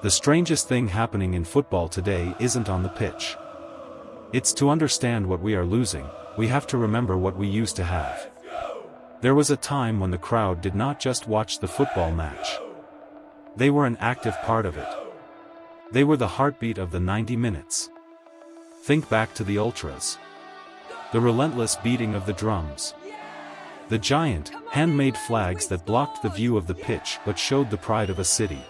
The strangest thing happening in football today isn't on the pitch. It's to understand what we are losing, we have to remember what we used to have. There was a time when the crowd did not just watch the football match. They were an active part of it. They were the heartbeat of the 90 minutes. Think back to the ultras. The relentless beating of the drums. The giant, handmade flags that blocked the view of the pitch but showed the pride of a city.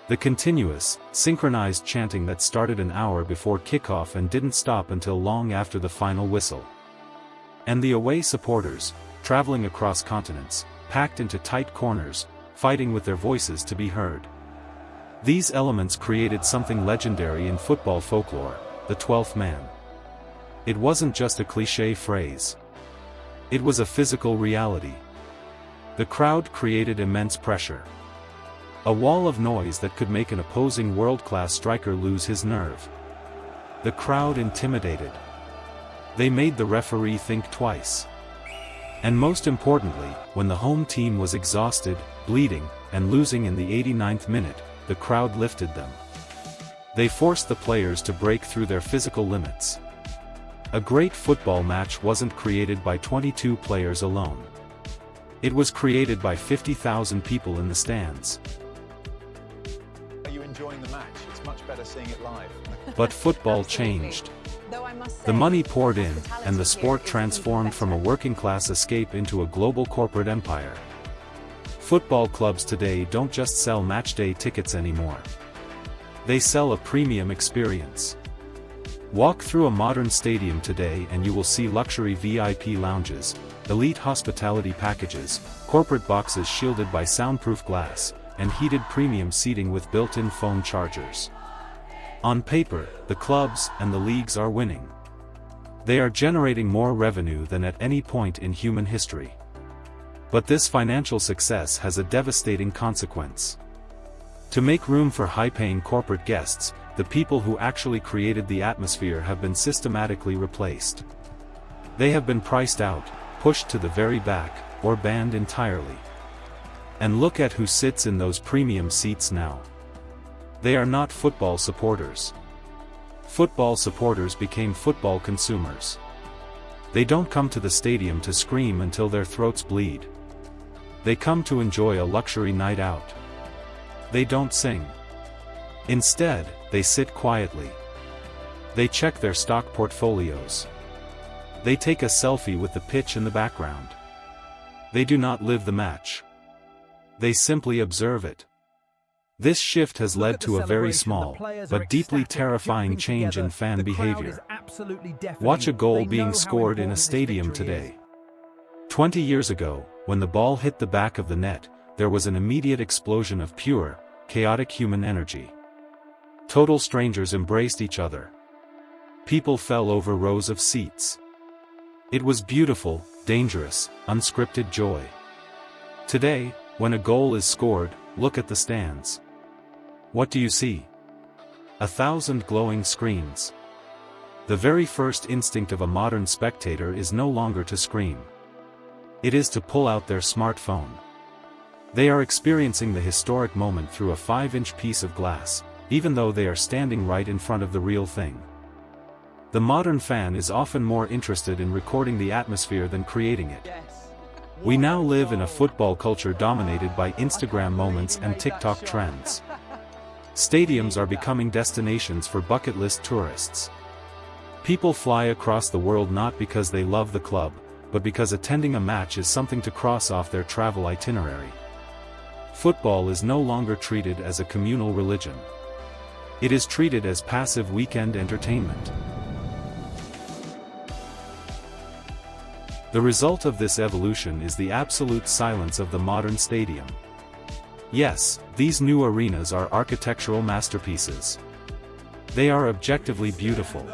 The continuous, synchronized chanting that started an hour before kickoff and didn't stop until long after the final whistle. And the away supporters, traveling across continents, packed into tight corners, fighting with their voices to be heard. These elements created something legendary in football folklore, the 12th man. It wasn't just a cliché phrase. It was a physical reality. The crowd created immense pressure. A wall of noise that could make an opposing world-class striker lose his nerve. The crowd intimidated. They made the referee think twice. And most importantly, when the home team was exhausted, bleeding, and losing in the 89th minute, the crowd lifted them. They forced the players to break through their physical limits. A great football match wasn't created by 22 players alone. It was created by 50,000 people in the stands. Are you enjoying the match? It's much better seeing it live. But football changed. The money poured in, and the sport transformed from a working-class escape into a global corporate empire. Football clubs today don't just sell matchday tickets anymore. They sell a premium experience. Walk through a modern stadium today and you will see luxury VIP lounges, elite hospitality packages, corporate boxes shielded by soundproof glass, and heated premium seating with built-in phone chargers. On paper, the clubs and the leagues are winning. They are generating more revenue than at any point in human history. But this financial success has a devastating consequence. To make room for high-paying corporate guests, the people who actually created the atmosphere have been systematically replaced. They have been priced out, pushed to the very back, or banned entirely. And look at who sits in those premium seats now. They are not football supporters. Football supporters became football consumers. They don't come to the stadium to scream until their throats bleed. They come to enjoy a luxury night out. They don't sing. Instead, they sit quietly. They check their stock portfolios. They take a selfie with the pitch in the background. They do not live the match. They simply observe it. This shift has led to a very small, but deeply terrifying change in fan behavior. Watch a goal being scored in a stadium today. 20 years ago, when the ball hit the back of the net, there was an immediate explosion of pure, chaotic human energy. Total strangers embraced each other. People fell over rows of seats. It was beautiful, dangerous, unscripted joy. Today, when a goal is scored, look at the stands. What do you see? 1,000 glowing screens. The very first instinct of a modern spectator is no longer to scream. It is to pull out their smartphone. They are experiencing the historic moment through a 5-inch piece of glass, even though they are standing right in front of the real thing. The modern fan is often more interested in recording the atmosphere than creating it. We now live in a football culture dominated by Instagram moments and TikTok trends. Stadiums are becoming destinations for bucket list tourists. People fly across the world not because they love the club, but because attending a match is something to cross off their travel itinerary. Football is no longer treated as a communal religion. It is treated as passive weekend entertainment. The result of this evolution is the absolute silence of the modern stadium. Yes, these new arenas are architectural masterpieces. They are objectively beautiful.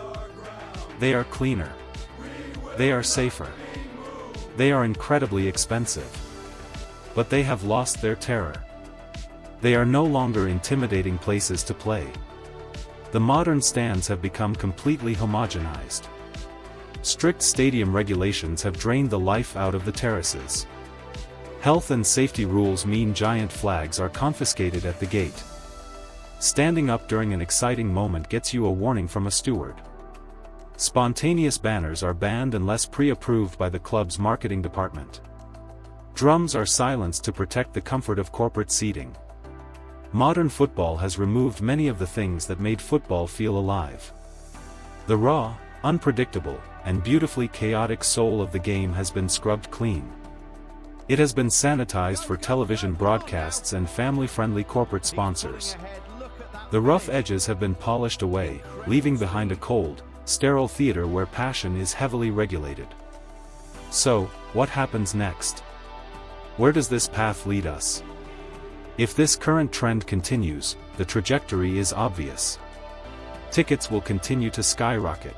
They are cleaner. They are safer. They are incredibly expensive. But they have lost their terror. They are no longer intimidating places to play. The modern stands have become completely homogenized. Strict stadium regulations have drained the life out of the terraces. Health and safety rules mean giant flags are confiscated at the gate. Standing up during an exciting moment gets you a warning from a steward. Spontaneous banners are banned unless pre-approved by the club's marketing department. Drums are silenced to protect the comfort of corporate seating. Modern football has removed many of the things that made football feel alive. The raw, unpredictable, and beautifully chaotic soul of the game has been scrubbed clean. It has been sanitized for television broadcasts and family-friendly corporate sponsors. The rough edges have been polished away, leaving behind a cold, sterile theater where passion is heavily regulated. So, what happens next? Where does this path lead us? If this current trend continues, the trajectory is obvious. Tickets will continue to skyrocket.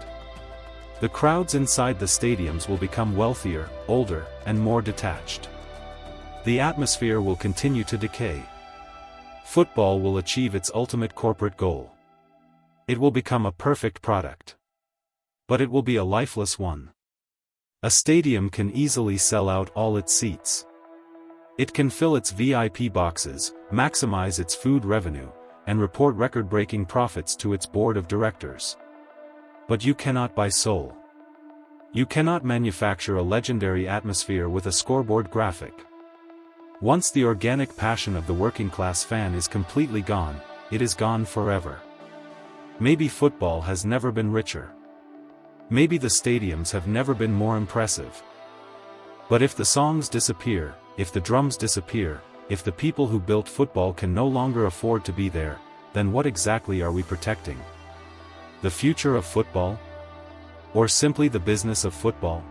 The crowds inside the stadiums will become wealthier, older, and more detached. The atmosphere will continue to decay. Football will achieve its ultimate corporate goal. It will become a perfect product. But it will be a lifeless one. A stadium can easily sell out all its seats. It can fill its VIP boxes, maximize its food revenue, and report record-breaking profits to its board of directors. But you cannot buy soul. You cannot manufacture a legendary atmosphere with a scoreboard graphic. Once the organic passion of the working-class fan is completely gone, it is gone forever. Maybe football has never been richer. Maybe the stadiums have never been more impressive. But if the songs disappear, if the drums disappear, if the people who built football can no longer afford to be there, then what exactly are we protecting? The future of football? Or simply the business of football?